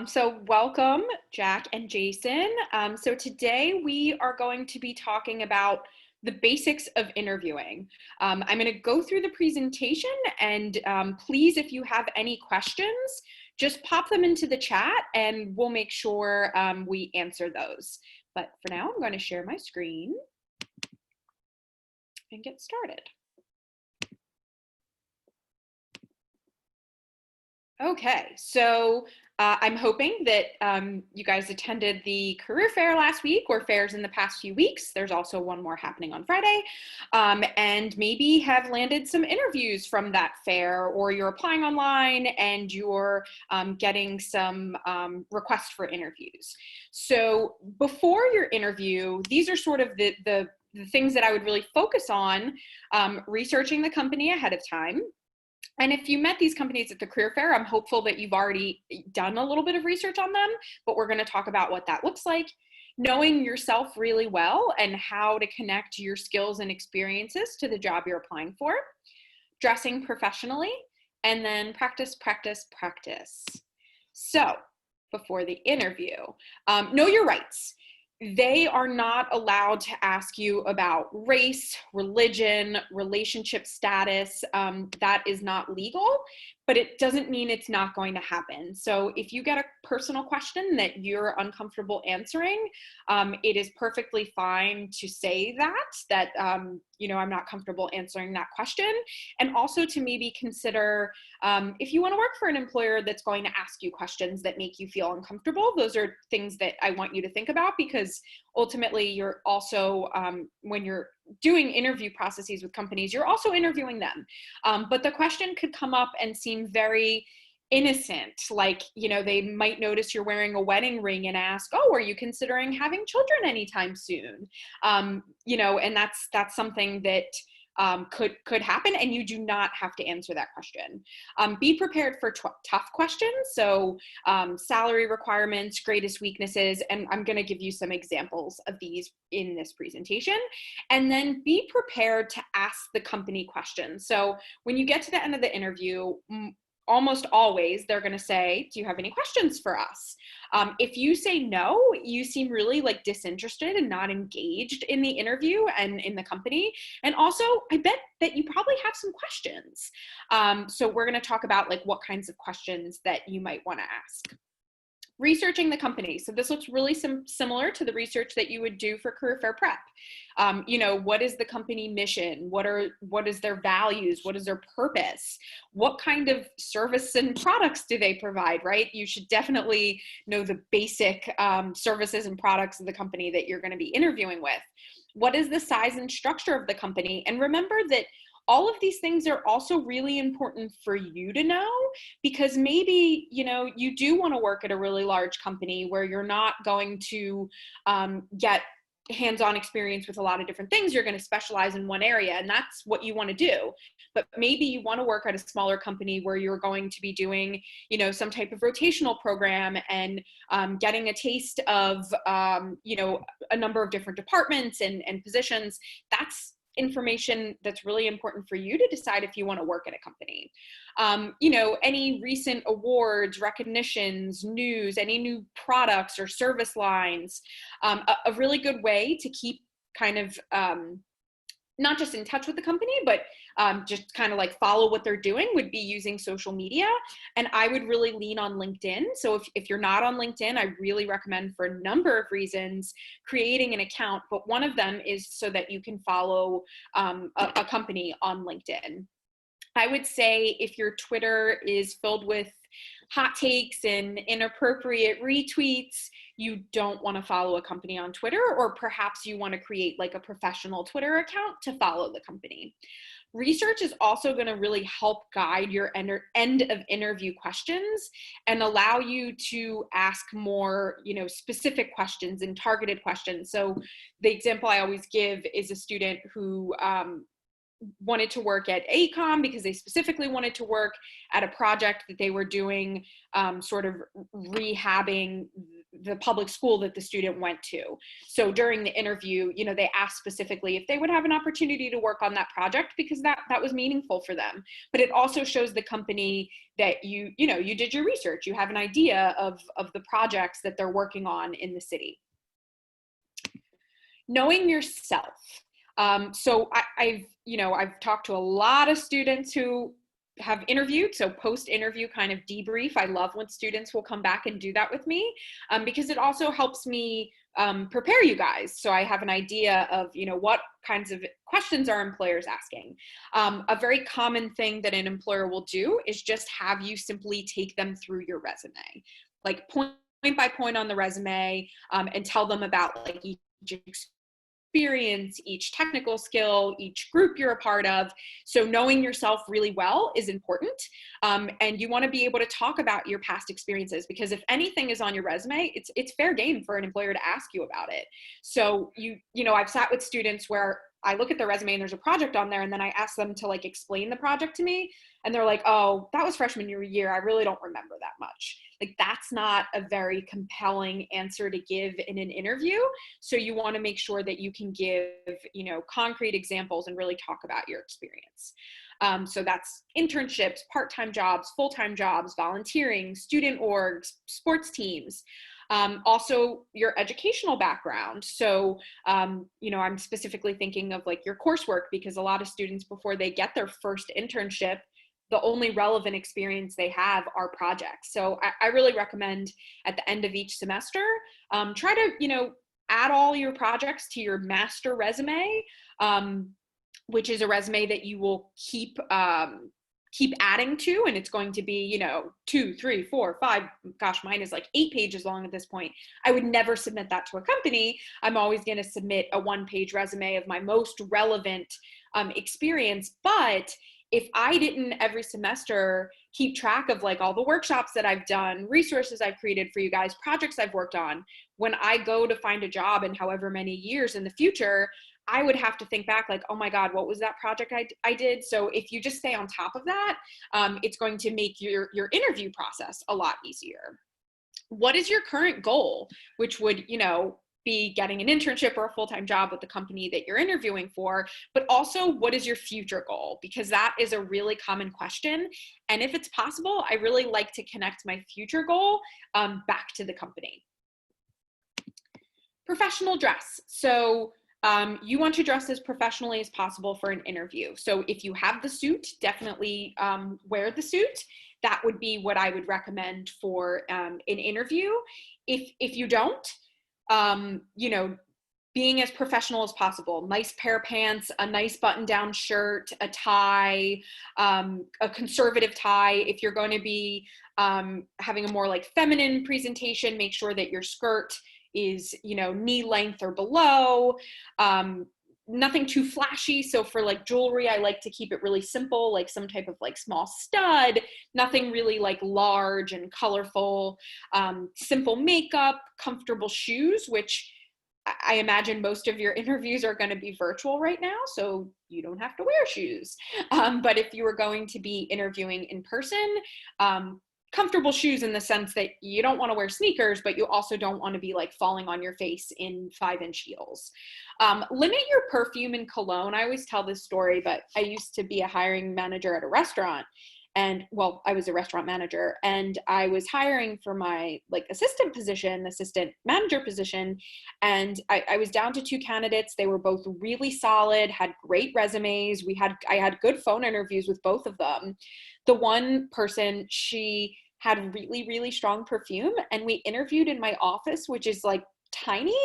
So welcome, Jack and Jason. So today we are going to be talking about the basics of interviewing. I'm going to go through the presentation and please, if you have any questions, just pop them into the chat and we'll make sure we answer those. But for now, I'm going to share my screen and get started. Okay, so I'm hoping that you guys attended the career fair last week or fairs in the past few weeks. There's also one more happening on Friday, and maybe have landed some interviews from that fair, or you're applying online and you're getting some requests for interviews. So before your interview, these are sort of the things that I would really focus on, researching the company ahead of time. And if you met these companies at the career fair, I'm hopeful that you've already done a little bit of research on them, but we're going to talk about what that looks like, knowing yourself really well and how to connect your skills and experiences to the job you're applying for, dressing professionally, and then practice, practice, practice. So before the interview, know your rights. They are not allowed to ask you about race, religion, relationship status. That is not legal, but it doesn't mean it's not going to happen. So if you get a personal question that you're uncomfortable answering, it is perfectly fine to say that I'm not comfortable answering that question. And also to maybe consider if you want to work for an employer that's going to ask you questions that make you feel uncomfortable. Those are things that I want you to think about, because ultimately you're also, when you're doing interview processes with companies, you're also interviewing them. But the question could come up and seem very innocent, like, they might notice you're wearing a wedding ring and ask, oh, are you considering having children anytime soon? And that's something that could happen, and you do not have to answer that question. Be prepared for tough questions. So salary requirements, greatest weaknesses, and I'm going to give you some examples of these in this presentation. And then be prepared to ask the company questions. So when you get to the end of the interview, almost always they're going to say, do you have any questions for us? If you say no, you seem really disinterested and not engaged in the interview and in the company. And also, I bet that you probably have some questions. So we're going to talk about what kinds of questions that you might want to ask. Researching the company. So this looks really similar to the research that you would do for career fair prep. What is the company mission? What is their values? What is their purpose? What kind of service and products do they provide, right? You should definitely know the basic services and products of the company that you're going to be interviewing with. What is the size and structure of the company? And remember that all of these things are also really important for you to know, because maybe, you do want to work at a really large company where you're not going to get hands-on experience with a lot of different things. You're going to specialize in one area, and that's what you want to do. But maybe you want to work at a smaller company where you're going to be doing, some type of rotational program and getting a taste of, a number of different departments and positions. That's information that's really important for you to decide if you want to work at a company. Any recent awards, recognitions, news, any new products or service lines. A really good way to keep kind of not just in touch with the company, but just kind of follow what they're doing would be using social media. And I would really lean on LinkedIn. So if you're not on LinkedIn, I really recommend, for a number of reasons, creating an account. But one of them is so that you can follow a company on LinkedIn. I would say if your Twitter is filled with hot takes and inappropriate retweets, you don't want to follow a company on Twitter, or perhaps you want to create a professional Twitter account to follow the company. Research is also going to really help guide your end of interview questions and allow you to ask more, specific questions and targeted questions. So the example I always give is a student who wanted to work at AECOM because they specifically wanted to work at a project that they were doing, sort of rehabbing the public school that the student went to. So during the interview, they asked specifically if they would have an opportunity to work on that project because that was meaningful for them. But it also shows the company that you did your research, you have an idea of the projects that they're working on in the city. Knowing yourself. So I've talked to a lot of students who have interviewed, so post-interview kind of debrief. I love when students will come back and do that with me, because it also helps me prepare you guys. So I have an idea of, what kinds of questions are employers asking. A very common thing that an employer will do is just have you simply take them through your resume, like point by point on the resume, and tell them about like each experience, each technical skill, each group you're a part of. So knowing yourself really well is important. And you want to be able to talk about your past experiences, because if anything is on your resume, it's fair game for an employer to ask you about it. So I've sat with students where I look at their resume and there's a project on there, and then I ask them to like explain the project to me, and they're like, oh, that was freshman year, I really don't remember that much. Like, that's not a very compelling answer to give in an interview. So you want to make sure that you can give, concrete examples and really talk about your experience. So that's internships, part-time jobs, full-time jobs, volunteering, student orgs, sports teams. Also your educational background. So, I'm specifically thinking of like your coursework, because a lot of students, before they get their first internship, the only relevant experience they have are projects. So I really recommend at the end of each semester, try to, add all your projects to your master resume, which is a resume that you will keep adding to, and it's going to be, 2, 3, 4, 5, gosh, mine is like 8 pages long at this point. I would never submit that to a company. I'm always going to submit a 1-page resume of my most relevant experience. But if I didn't every semester keep track of like all the workshops that I've done, resources I've created for you guys, projects I've worked on, when I go to find a job in however many years in the future, I would have to think back like, oh my God, what was that project I did? So if you just stay on top of that, it's going to make your interview process a lot easier. What is your current goal? Which would, be getting an internship or a full-time job with the company that you're interviewing for, but also what is your future goal? Because that is a really common question. And if it's possible, I really like to connect my future goal back to the company. Professional dress. So you want to dress as professionally as possible for an interview. So if you have the suit, definitely wear the suit. That would be what I would recommend for an interview. If you don't, being as professional as possible, nice pair of pants, a nice button-down shirt, a tie, a conservative tie. If you're going to be having a more like feminine presentation, make sure that your skirt is, knee length or below. Nothing too flashy. So for like jewelry, I like to keep it really simple, like some type of like small stud, nothing really like large and colorful, simple makeup, comfortable shoes, which I imagine most of your interviews are going to be virtual right now, so you don't have to wear shoes. But if you were going to be interviewing in person, comfortable shoes in the sense that you don't want to wear sneakers, but you also don't want to be like falling on your face in 5-inch heels. Limit your perfume and cologne. I always tell this story, but I used to be a hiring manager at a restaurant. And well, I was a restaurant manager, and I was hiring for my like assistant manager position. And I was down to 2 candidates. They were both really solid, had great resumes. I had good phone interviews with both of them. The one person, she had really, really strong perfume, and we interviewed in my office, which is like tiny.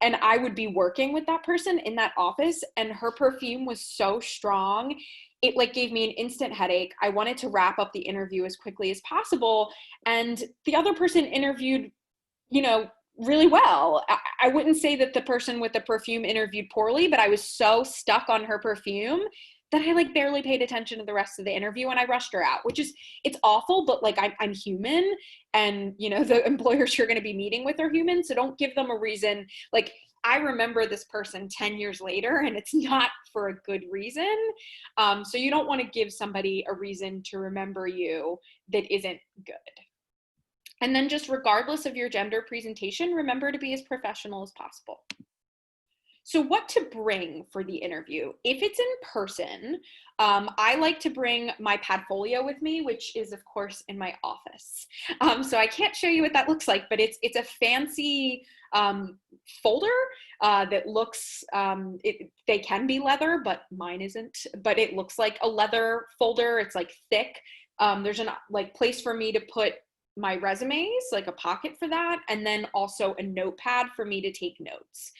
And I would be working with that person in that office, and her perfume was so strong. It like gave me an instant headache. I wanted to wrap up the interview as quickly as possible. And the other person interviewed, really well. I wouldn't say that the person with the perfume interviewed poorly, but I was so stuck on her perfume that I like barely paid attention to the rest of the interview, and I rushed her out, which is, it's awful, but like I'm human, and the employers you're going to be meeting with are human. So don't give them a reason. Like, I remember this person 10 years later, and it's not for a good reason. So you don't want to give somebody a reason to remember you that isn't good. And then just regardless of your gender presentation, remember to be as professional as possible. So what to bring for the interview? If it's in person, I like to bring my Padfolio with me, which is of course in my office. So I can't show you what that looks like, but it's a fancy folder that looks, they can be leather, but mine isn't, but it looks like a leather folder. It's like thick. There's an like place for me to put my resumes, like a pocket for that, and then also a notepad for me to take notes.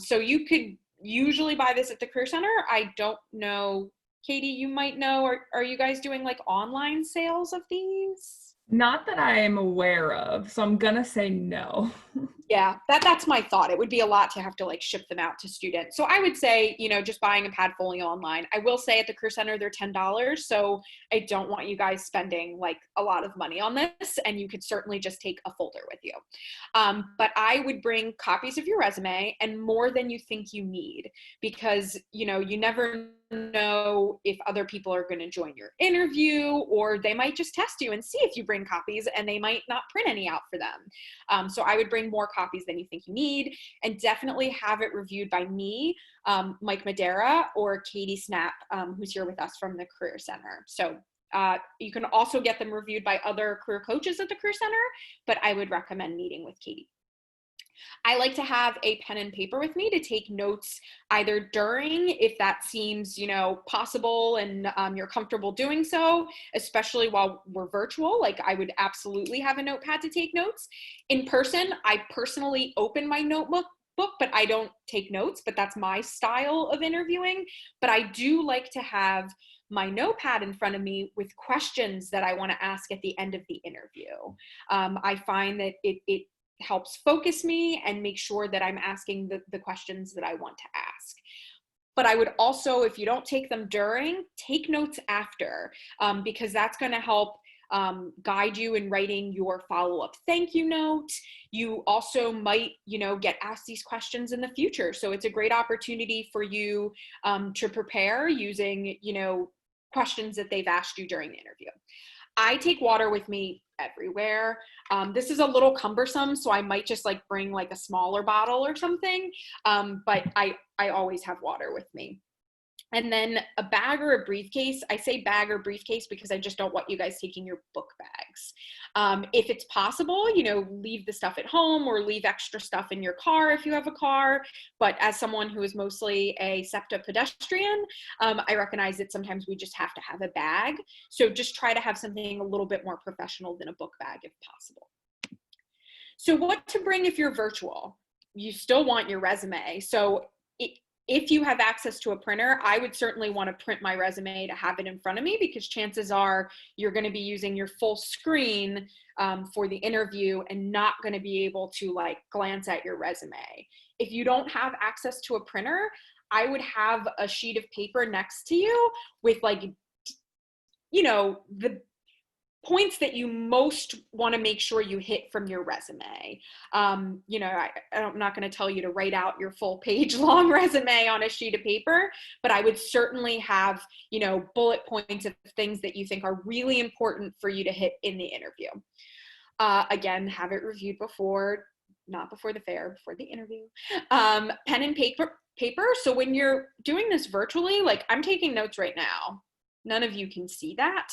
So you could usually buy this at the Career Center. I don't know, Katie, you might know, are you guys doing like online sales of these? Not that I am aware of, so I'm gonna say no. Yeah, that's my thought. It would be a lot to have to like ship them out to students. So I would say, just buying a Padfolio online. I will say at the Career Center, they're $10. So I don't want you guys spending like a lot of money on this, and you could certainly just take a folder with you. But I would bring copies of your resume and more than you think you need, because, you never know if other people are going to join your interview, or they might just test you and see if you bring copies and they might not print any out for them. So I would bring more copies than you think you need, and definitely have it reviewed by me, Mike Madera, or Katie Snap, who's here with us from the Career Center. So you can also get them reviewed by other career coaches at the Career Center, but I would recommend meeting with Katie. I like to have a pen and paper with me to take notes either during, if that seems, possible and you're comfortable doing so, especially while we're virtual. Like I would absolutely have a notepad to take notes. In person, I personally open my notebook, but I don't take notes, but that's my style of interviewing. But I do like to have my notepad in front of me with questions that I want to ask at the end of the interview. I find that it helps focus me and make sure that I'm asking the questions that I want to ask. But I would also, if you don't take them during, take notes after, because that's going to help guide you in writing your follow-up thank you note. You also might, get asked these questions in the future. So it's a great opportunity for you to prepare using, questions that they've asked you during the interview. I take water with me everywhere. This is a little cumbersome, so I might just like bring like a smaller bottle or something. But I always have water with me. And then a bag or a briefcase. I say bag or briefcase because I just don't want you guys taking your book bags. If it's possible, leave the stuff at home or leave extra stuff in your car if you have a car. But as someone who is mostly a SEPTA pedestrian, I recognize that sometimes we just have to have a bag. So just try to have something a little bit more professional than a book bag if possible. So what to bring if you're virtual? You still want your resume. So if you have access to a printer, I would certainly want to print my resume to have it in front of me, because chances are you're going to be using your full screen for the interview and not going to be able to like glance at your resume. If you don't have access to a printer, I would have a sheet of paper next to you with like, the points that you most want to make sure you hit from your resume. I'm not going to tell you to write out your full page long resume on a sheet of paper, but I would certainly have, bullet points of things that you think are really important for you to hit in the interview. Again, have it reviewed before, not before the fair, before the interview. Pen and paper. So when you're doing this virtually, like I'm taking notes right now. None of you can see that.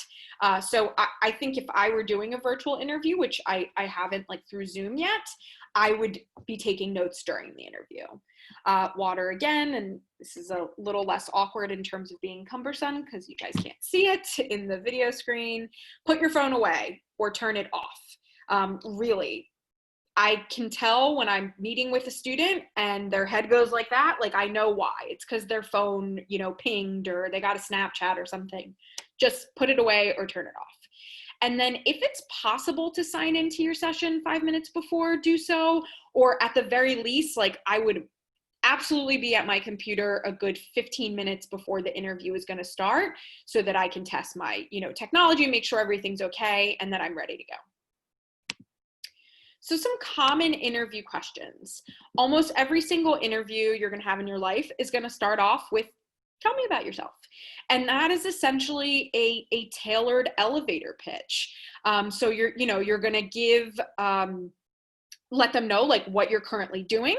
So I think if I were doing a virtual interview, which I haven't like through Zoom yet, I would be taking notes during the interview. Water again, and this is a little less awkward in terms of being cumbersome because you guys can't see it in the video screen. Put your phone away or turn it off. Really, I can tell when I'm meeting with a student and their head goes like that, like I know why. It's because their phone, pinged, or they got a Snapchat or something. Just put it away or turn it off. And then if it's possible to sign into your session 5 minutes before, do so. Or at the very least, like I would absolutely be at my computer a good 15 minutes before the interview is going to start, so that I can test my, technology, make sure everything's okay, and that I'm ready to go. So some common interview questions. Almost every single interview you're going to have in your life is going to start off with tell me about yourself. And that is essentially a tailored elevator pitch. So you're going to let them know like what you're currently doing,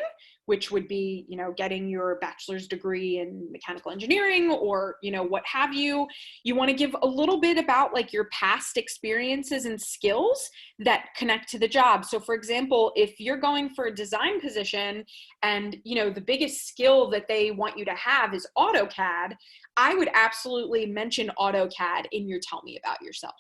which would be, getting your bachelor's degree in mechanical engineering or, what have you. You want to give a little bit about like your past experiences and skills that connect to the job. So for example, if you're going for a design position and, the biggest skill that they want you to have is AutoCAD, I would absolutely mention AutoCAD in your tell me about yourself.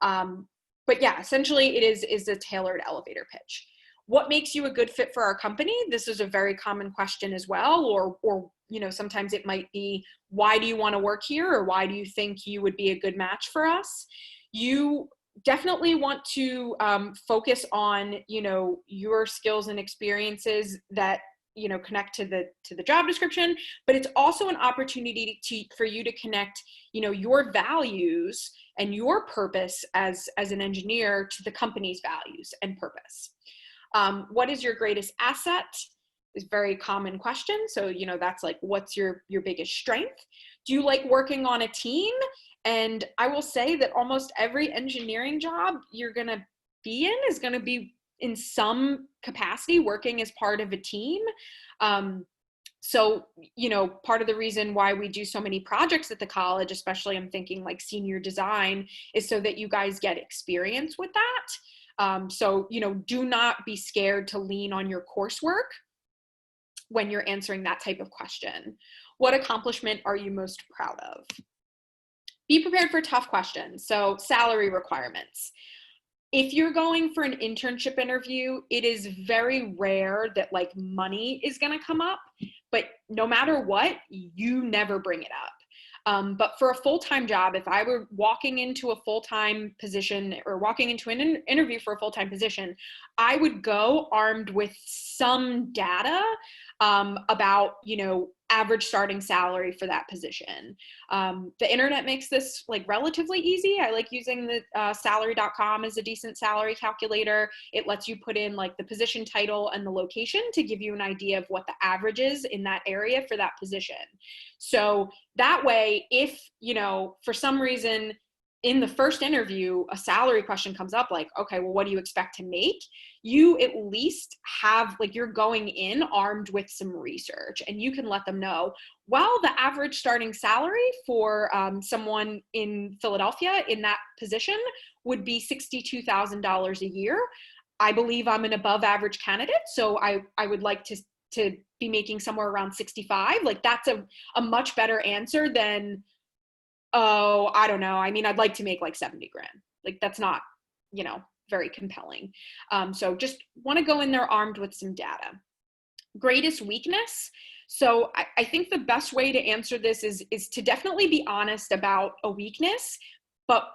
But yeah, essentially it is a tailored elevator pitch. What makes you a good fit for our company? This is a very common question as well. Or sometimes it might be, why do you want to work here? Or why do you think you would be a good match for us? You definitely want to focus on, your skills and experiences that, connect to the job description, but it's also an opportunity for you to connect, your values and your purpose as an engineer to the company's values and purpose. What is your greatest asset? Is a very common question. So, that's like, what's your biggest strength? Do you like working on a team? And I will say that almost every engineering job you're going to be in is going to be in some capacity working as part of a team. So, part of the reason why we do so many projects at the college, especially I'm thinking like senior design, is so that you guys get experience with that. So, do not be scared to lean on your coursework when you're answering that type of question. What accomplishment are you most proud of? Be prepared for tough questions. So salary requirements. If you're going for an internship interview, it is very rare that like money is going to come up, but no matter what, you never bring it up. But for a full-time job, if I were walking into a full-time position or walking into an interview for a full-time position, I would go armed with some data about, average starting salary for that position. The internet makes this like relatively easy. I like using the salary.com as a decent salary calculator. It lets you put in like the position title and the location to give you an idea of what the average is in that area for that position. So that way, if, for some reason in the first interview, a salary question comes up like, okay, well, what do you expect to make? You at least have, like, you're going in armed with some research and you can let them know, well, the average starting salary for someone in Philadelphia in that position would be $62,000 a year. I believe I'm an above average candidate. So I would like to be making somewhere around 65. Like that's a much better answer than, oh, I don't know. I mean, I'd like to make like 70 grand. Like that's not, very compelling. So just want to go in there armed with some data. Greatest weakness. So I think the best way to answer this is to definitely be honest about a weakness, but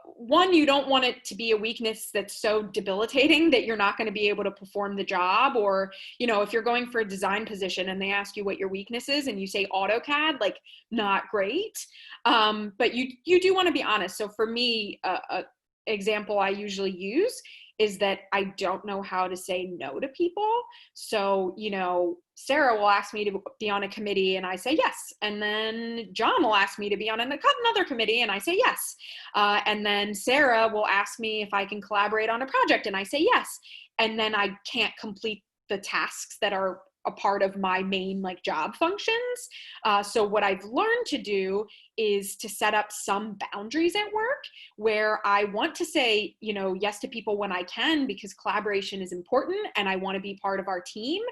one, you don't want it to be a weakness that's so debilitating that you're not going to be able to perform the job. Or, if you're going for a design position and they ask you what your weakness is and you say AutoCAD, like not great. But you do want to be honest. So for me, a example I usually use is that I don't know how to say no to people. So, Sarah will ask me to be on a committee and I say yes. And then John will ask me to be on another committee and I say yes. And then Sarah will ask me if I can collaborate on a project and I say yes. And then I can't complete the tasks that are a part of my main like job functions. So what I've learned to do is to set up some boundaries at work where I want to say, yes to people when I can, because collaboration is important and I want to be part of our team,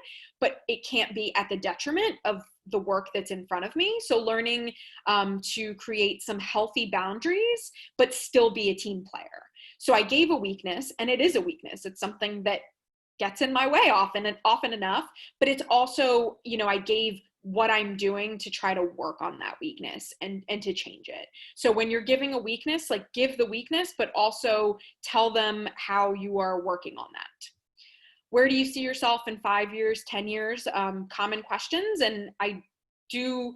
but it can't be at the detriment of the work that's in front of me. So learning to create some healthy boundaries, but still be a team player. So I gave a weakness, and it is a weakness. It's something that gets in my way often enough, but it's also, I gave what I'm doing to try to work on that weakness and to change it. So when you're giving a weakness, like give the weakness, but also tell them how you are working on that. Where do you see yourself in 5 years, 10 years? Common questions. And I do,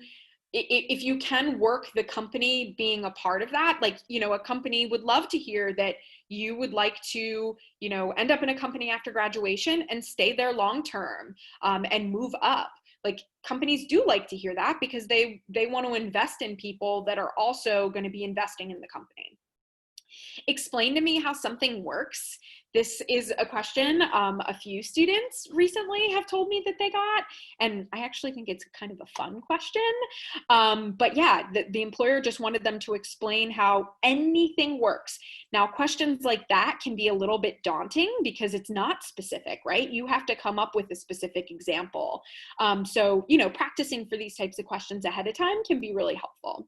if you can work the company being a part of that, like, a company would love to hear that you would like to, end up in a company after graduation and stay there long term and move up. Like, companies do like to hear that because they want to invest in people that are also going to be investing in the company. Explain to me how something works. This is a question a few students recently have told me that they got, and I actually think it's kind of a fun question. But yeah, the employer just wanted them to explain how anything works. Now, questions like that can be a little bit daunting because it's not specific, right? You have to come up with a specific example. So, practicing for these types of questions ahead of time can be really helpful.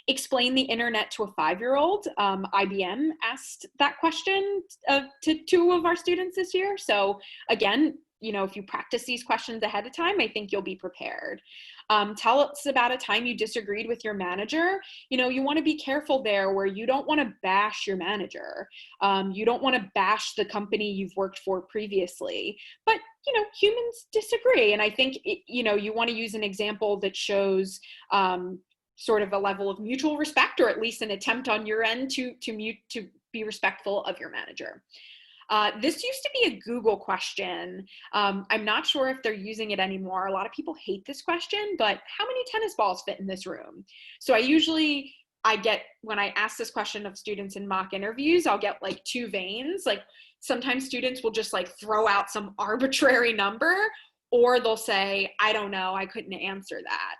Explain the internet to a 5-year-old. IBM asked that question to 2 of our students this year. So again, if you practice these questions ahead of time, I think you'll be prepared. Tell us about a time you disagreed with your manager. You want to be careful there where you don't want to bash your manager. You don't want to bash the company you've worked for previously. But humans disagree. And I think, you want to use an example that shows sort of a level of mutual respect, or at least an attempt on your end to be respectful of your manager. This used to be a Google question. I'm not sure if they're using it anymore. A lot of people hate this question, but how many tennis balls fit in this room? So when I ask this question of students in mock interviews, I'll get like 2 veins. Like, sometimes students will just like throw out some arbitrary number, or they'll say, I don't know, I couldn't answer that.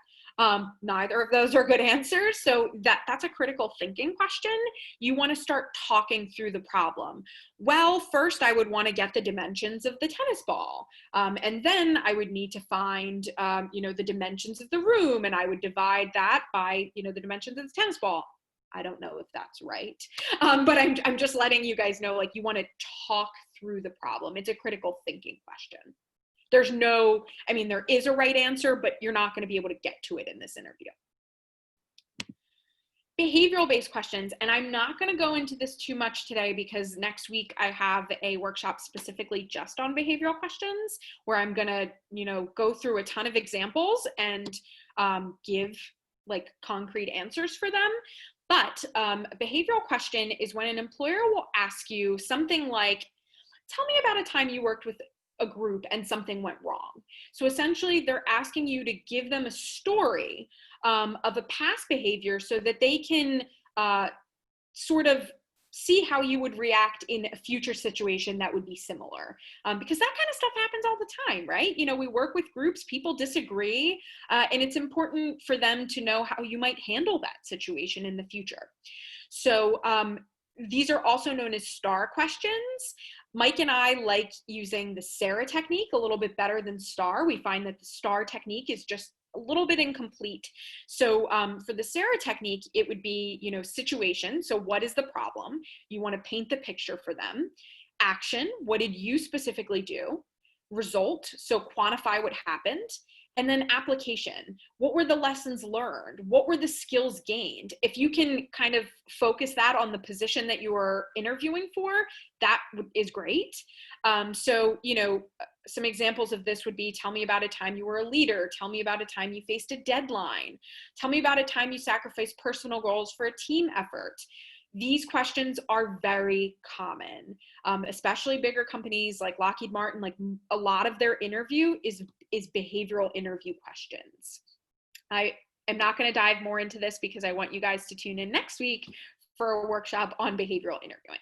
Neither of those are good answers. So that's a critical thinking question. You want to start talking through the problem. Well, first I would want to get the dimensions of the tennis ball. And then I would need to find, the dimensions of the room, and I would divide that by, the dimensions of the tennis ball. I don't know if that's right. But I'm just letting you guys know, like, you want to talk through the problem. It's a critical thinking question. There is a right answer, but you're not going to be able to get to it in this interview. Behavioral-based questions, and I'm not going to go into this too much today because next week I have a workshop specifically just on behavioral questions where I'm going to, go through a ton of examples and give like concrete answers for them. But a behavioral question is when an employer will ask you something like, tell me about a time you worked with a group and something went wrong. So essentially they're asking you to give them a story of a past behavior so that they can sort of see how you would react in a future situation that would be similar. Because that kind of stuff happens all the time, right? We work with groups, people disagree, and it's important for them to know how you might handle that situation in the future. So these are also known as STAR questions. Mike and I like using the SARA technique a little bit better than STAR. We find that the STAR technique is just a little bit incomplete. So for the SARA technique, it would be, situation. So what is the problem? You want to paint the picture for them. Action, what did you specifically do? Result, so quantify what happened. And then application, what were the lessons learned? What were the skills gained? If you can kind of focus that on the position that you are interviewing for, that is great. So, some examples of this would be, tell me about a time you were a leader. Tell me about a time you faced a deadline. Tell me about a time you sacrificed personal goals for a team effort. These questions are very common, especially bigger companies like Lockheed Martin. Like, a lot of their interview is behavioral interview questions. I am not going to dive more into this because I want you guys to tune in next week for a workshop on behavioral interviewing.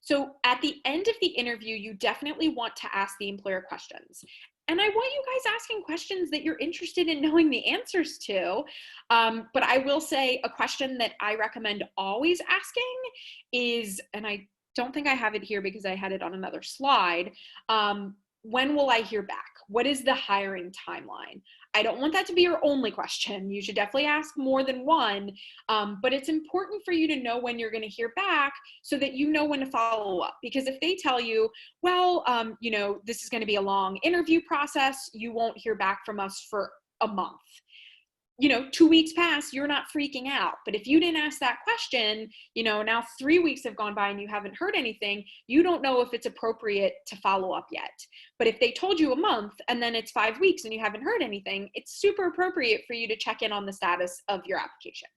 So at the end of the interview, you definitely want to ask the employer questions. And I want you guys asking questions that you're interested in knowing the answers to. But I will say a question that I recommend always asking is, and I don't think I have it here because I had it on another slide, when will I hear back? What is the hiring timeline? I don't want that to be your only question. You should definitely ask more than one, but it's important for you to know when you're going to hear back so that you know when to follow up. Because if they tell you, well, this is going to be a long interview process, you won't hear back from us for a month. 2 weeks pass, you're not freaking out. But if you didn't ask that question, now 3 weeks have gone by and you haven't heard anything, you don't know if it's appropriate to follow up yet. But if they told you a month and then it's 5 weeks and you haven't heard anything, it's super appropriate for you to check in on the status of your application.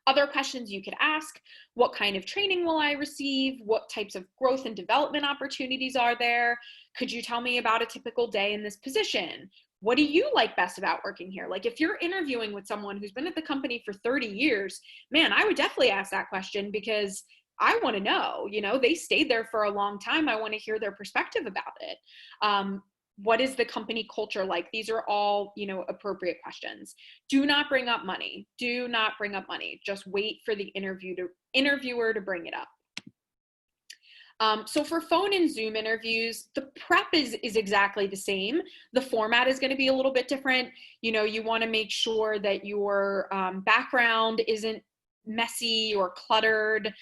Other questions you could ask: what kind of training will I receive? What types of growth and development opportunities are there? Could you tell me about a typical day in this position? what do you like best about working here? Like if you're interviewing with someone who's been at the company for 30 years, man, I would definitely ask that question because I want to know, they stayed there for a long time. I want to hear their perspective about it. What is the company culture like? These are all, appropriate questions. Do not bring up money. Do not bring up money. Just wait for the interviewer to bring it up. So for phone and Zoom interviews, the prep is exactly the same. The format is going to be a little bit different. You want to make sure that your background isn't messy or cluttered.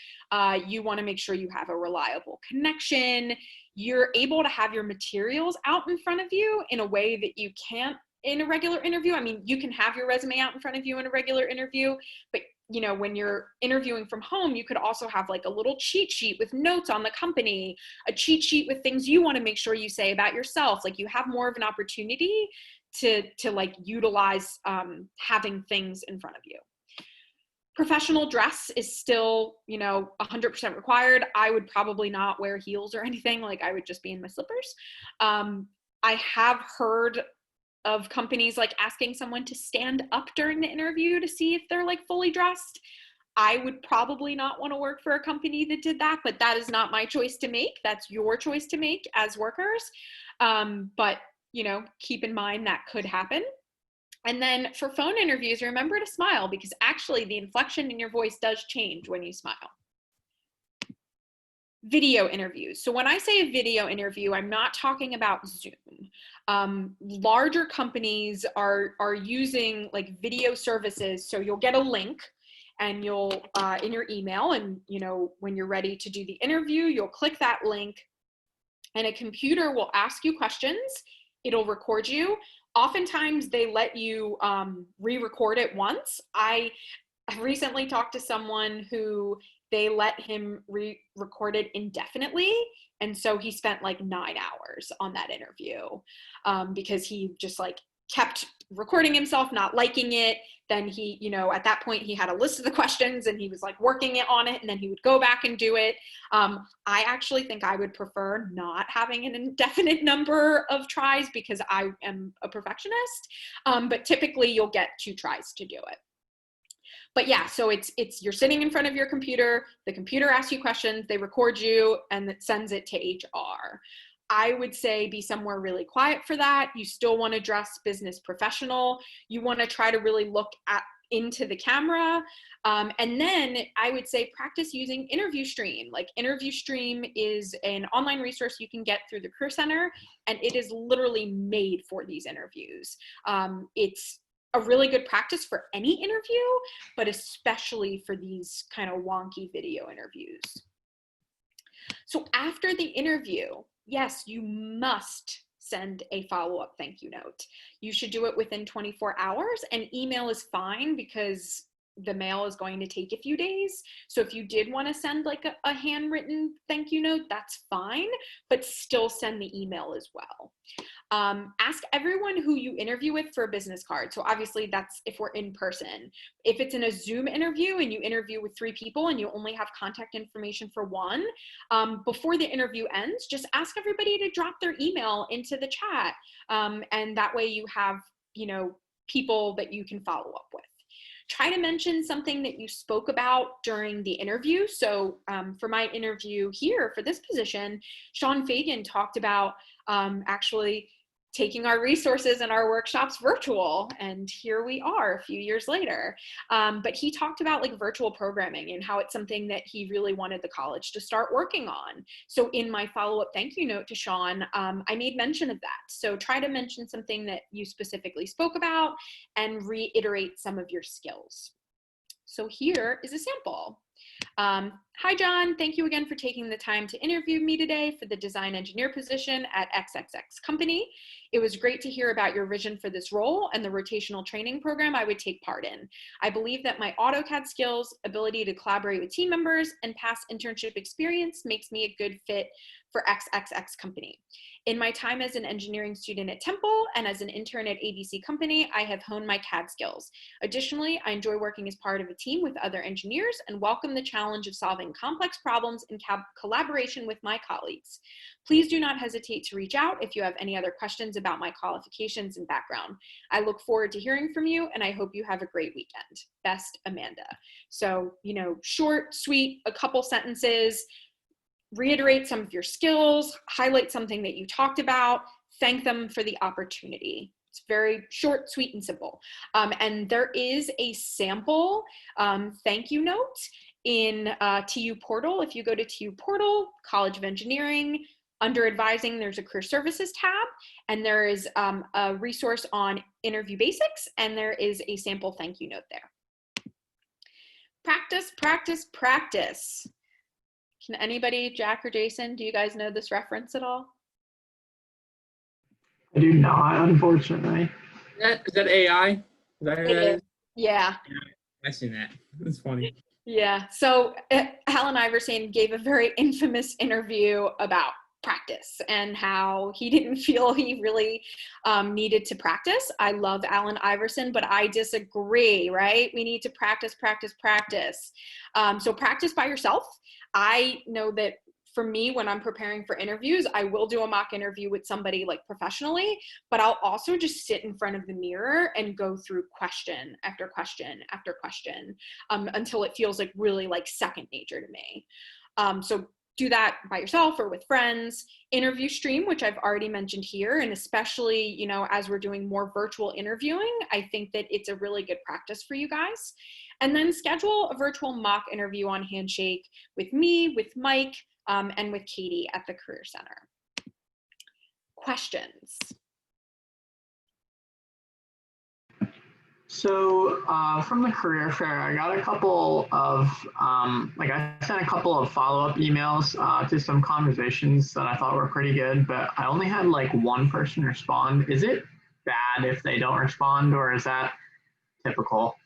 You want to make sure you have a reliable connection. You're able to have your materials out in front of you in a way that you can't in a regular interview. I mean, you can have your resume out in front of you in a regular interview, but when you're interviewing from home, you could also have like a little cheat sheet with notes on the company, a cheat sheet with things you want to make sure you say about yourself. Like you have more of an opportunity to like utilize having things in front of you. Professional dress is still, 100% required. I would probably not wear heels or anything. Like I would just be in my slippers. I have heard of companies like asking someone to stand up during the interview to see if they're like fully dressed. I would probably not want to work for a company that did that, but that is not my choice to make. That's your choice to make as workers. But keep in mind that could happen. And then for phone interviews, remember to smile because actually the inflection in your voice does change when you smile. Video interviews. So when I say a video interview, I'm not talking about Zoom. Larger companies are using like video services. So you'll get a link and you'll in your email, and when you're ready to do the interview, you'll click that link and a computer will ask you questions. It'll record you. Oftentimes they let you re-record it once. I recently talked to someone who they let him re-record it indefinitely. And so he spent like 9 hours on that interview because he just like kept recording himself, not liking it. Then he, at that point he had a list of the questions and he was like working it on it, and then he would go back and do it. I actually think I would prefer not having an indefinite number of tries because I am a perfectionist. But typically you'll get 2 tries to do it. But yeah, so it's you're sitting in front of your computer, the computer asks you questions, they record you, and it sends it to HR. I would say be somewhere really quiet for that. You still want to dress business professional. You want to try to really look into the camera. And then I would say practice using Interview Stream. Like Interview Stream is an online resource you can get through the Career Center, and it is literally made for these interviews. It's a really good practice for any interview, but especially for these kind of wonky video interviews. So after the interview, yes, you must send a follow-up thank you note. You should do it within 24 hours, and email is fine because the mail is going to take a few days. So if you did want to send like a handwritten thank you note, that's fine, but still send the email as well. Ask everyone who you interview with for a business card. So obviously that's if we're in person. If it's in a Zoom interview and you interview with 3 people and you only have contact information for one, before the interview ends, just ask everybody to drop their email into the chat. And that way you have, people that you can follow up with. Try to mention something that you spoke about during the interview. So for my interview here for this position, Sean Fagan talked about actually taking our resources and our workshops virtual. And here we are a few years later. But he talked about like virtual programming and how it's something that he really wanted the college to start working on. So in my follow-up thank you note to Sean, I made mention of that. So try to mention something that you specifically spoke about and reiterate some of your skills. So here is a sample. Hi, John. Thank you again for taking the time to interview me today for the design engineer position at XXX company. It was great to hear about your vision for this role and the rotational training program I would take part in. I believe that my AutoCAD skills, ability to collaborate with team members, and past internship experience makes me a good fit for XXX company. In my time as an engineering student at Temple and as an intern at ABC company, I have honed my CAD skills. Additionally, I enjoy working as part of a team with other engineers and welcome the challenge of solving solving complex problems in collaboration with my colleagues. Please do not hesitate to reach out if you have any other questions about my qualifications and background. I look forward to hearing from you, and I hope you have a great weekend. Best, Amanda. So, short, sweet, a couple sentences, reiterate some of your skills, highlight something that you talked about, thank them for the opportunity. It's very short, sweet, and simple. And there is a sample thank you note in TU Portal. If you go to TU Portal, College of Engineering, under advising, there's a career services tab, and there is a resource on interview basics, and there is a sample thank you note there. Practice, practice, practice. Can anybody, Jack or Jason, do you guys know this reference at all? I do not, unfortunately. Is that AI? Is that who that is? Yeah. I've seen that. It's funny. Yeah. So Allen Iverson gave a very infamous interview about practice and how he didn't feel he really needed to practice. I love Allen Iverson, but I disagree, right? We need to practice, practice, practice. So practice by yourself. I know that for me, when I'm preparing for interviews, I will do a mock interview with somebody like professionally, but I'll also just sit in front of the mirror and go through question after question after question until it feels like really like second nature to me. So do that by yourself or with friends. Interview stream, which I've already mentioned here, and especially, as we're doing more virtual interviewing, I think that it's a really good practice for you guys. And then schedule a virtual mock interview on Handshake with me, with Mike, and with Katie at the Career Center. Questions? So from the career fair, I got a couple of, I sent a couple of follow-up emails to some conversations that I thought were pretty good, but I only had like one person respond. Is it bad if they don't respond, or is that typical?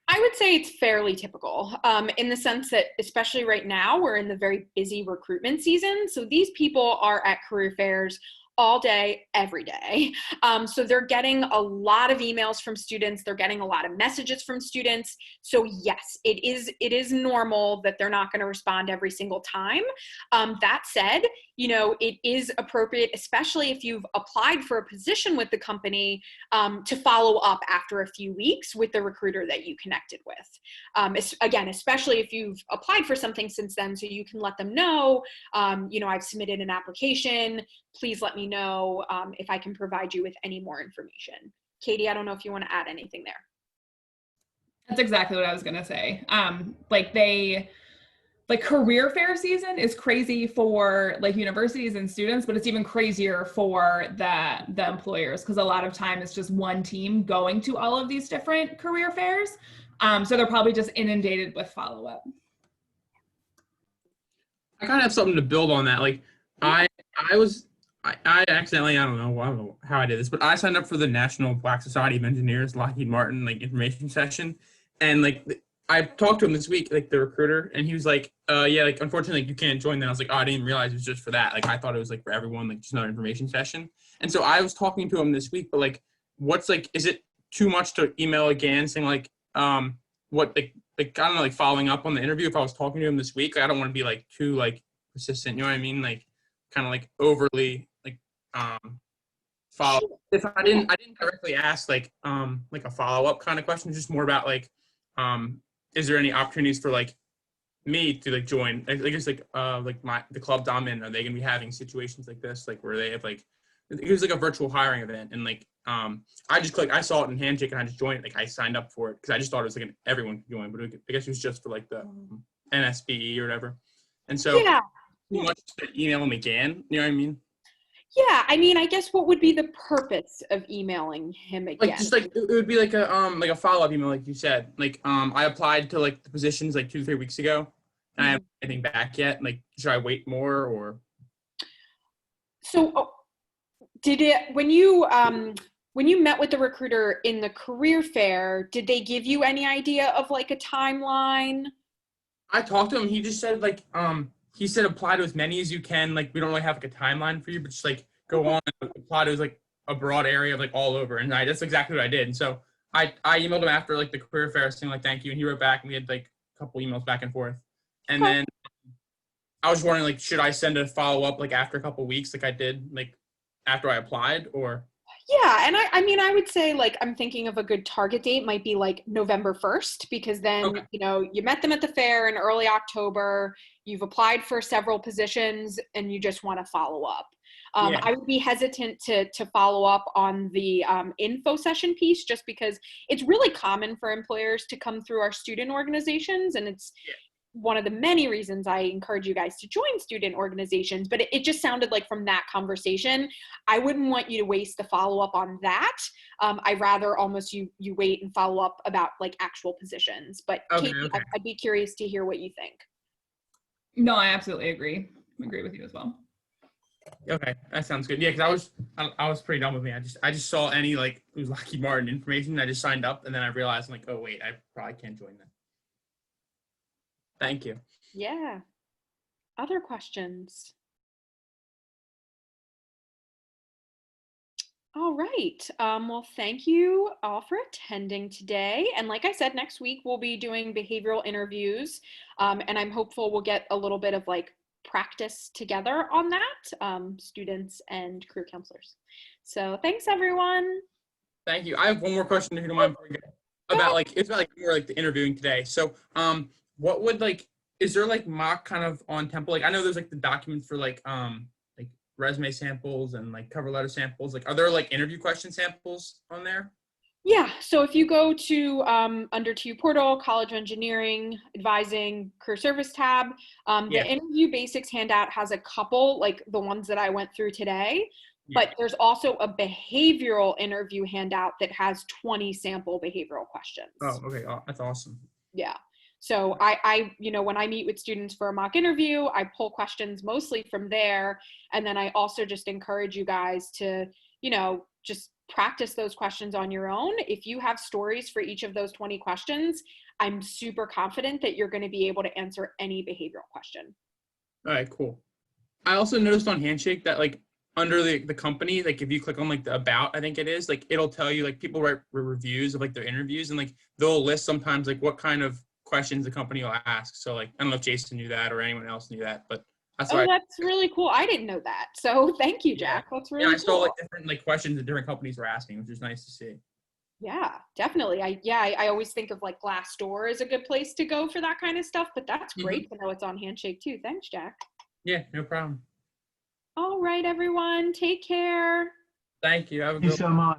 I would say it's fairly typical in the sense that, especially right now, we're in the very busy recruitment season. So these people are at career fairs all day, every day. So they're getting a lot of emails from students. They're getting a lot of messages from students. So yes, it is normal that they're not going to respond every single time. That said, it is appropriate, especially if you've applied for a position with the company, to follow up after a few weeks with the recruiter that you connected with. Again, especially if you've applied for something since then, so you can let them know, I've submitted an application. Please let me know if I can provide you with any more information. Katie, I don't know if you want to add anything there. That's exactly what I was going to say. Career fair season is crazy for like universities and students, but it's even crazier for the employers, because a lot of time it's just one team going to all of these different career fairs. So they're probably just inundated with follow-up. I kind of have something to build on that. Like I accidentally, I don't know how I did this, but I signed up for the National Black Society of Engineers, Lockheed Martin, information session. And I talked to him this week, the recruiter, and he was like, yeah, unfortunately, you can't join that. I was like, oh, I didn't realize it was just for that. I thought it was for everyone, just another information session. And so I was talking to him this week, but what's is it too much to email again saying what, I don't know, following up on the interview? If I was talking to him this week, I don't want to be too persistent, you know what I mean? Kind of overly follow. If I didn't directly ask a follow-up kind of question, just more about is there any opportunities for me to join? I guess the club I'm in, are they gonna be having situations like this, where they have it was a virtual hiring event, and I just clicked, I saw it in Handshake and I just joined it. I signed up for it because I just thought it was everyone could join, but I guess it was just for the NSBE or whatever. And so yeah. Too much to email them again, you know what I mean? Yeah, I guess what would be the purpose of emailing him again? It would be a follow-up email, like you said. I applied to the positions 2 to 3 weeks ago, and I haven't anything back yet. Should I wait more, or? So did it, when you met with the recruiter in the career fair, did they give you any idea of a timeline? I talked to him. He just said he said apply to as many as you can. We don't really have a timeline for you, but just go on and apply to a broad area of all over. And that's exactly what I did. And so I emailed him after the career fair saying thank you, and he wrote back, and we had a couple emails back and forth. And Okay. then I was wondering, like, should I send a follow-up, like, after a couple weeks, like I did, like, after I applied, or? Yeah, and I mean, I would say like I'm thinking of a good target date might be like November 1st, because then, Okay. you know, you met them at the fair in early October, you've applied for several positions, and you just want to follow up. Yeah. I would be hesitant to follow up on the info session piece, just because it's really common for employers to come through our student organizations, and it's one of the many reasons I encourage you guys to join student organizations. But it just sounded like from that conversation, I wouldn't want you to waste the follow-up on that. I'd rather almost you wait and follow up about like actual positions. But Okay, Katie, okay. I'd be curious to hear what you think. No, I absolutely agree. I agree with you as well. Okay, that sounds good. Yeah, because I was pretty done with me. I just saw any like it was Lockheed Martin information. I just signed up, and then I realized I'm like, oh wait, I probably can't join that. Thank you. Yeah. Other questions? All right. Well, thank you all for attending today. And like I said, next week we'll be doing behavioral interviews, and I'm hopeful we'll get a little bit of like practice together on that, students and career counselors. So thanks, everyone. Thank you. I have one more question, if you don't mind, before we go. About like it's about like more like the interviewing today. So what would like is there like mock kind of on Temple? Like I know there's like the documents for like resume samples and like cover letter samples. Like are there like interview question samples on there? Yeah, so if you go to under TU Portal, College of Engineering, Advising, Career Service tab, Yeah. the interview basics handout has a couple, like the ones that I went through today, Yeah. but there's also a behavioral interview handout that has 20 sample behavioral questions. Oh, okay. Oh, that's awesome. Yeah. So I, you know, when I meet with students for a mock interview, I pull questions mostly from there. And then I also just encourage you guys to, you know, just practice those questions on your own. If you have stories for each of those 20 questions, I'm super confident that you're going to be able to answer any behavioral question. All right, cool. I also noticed on Handshake that like under the company, like if you click on like the about, I think it is, like it'll tell you like people write reviews of like their interviews, and like they'll list sometimes like what kind of questions the company will ask. So like I don't know if Jason knew that or anyone else knew that, but that's Oh, why. that's really cool. I didn't know that. So thank you, Jack. That's really I saw cool. like different like questions that different companies were asking, which is nice to see. Yeah, definitely. I always think of like Glassdoor as a good place to go for that kind of stuff, but that's great to know it's on Handshake too. Thanks, Jack. Yeah, no problem. All right, everyone. Take care. Thank you. Have a Thank you good so much.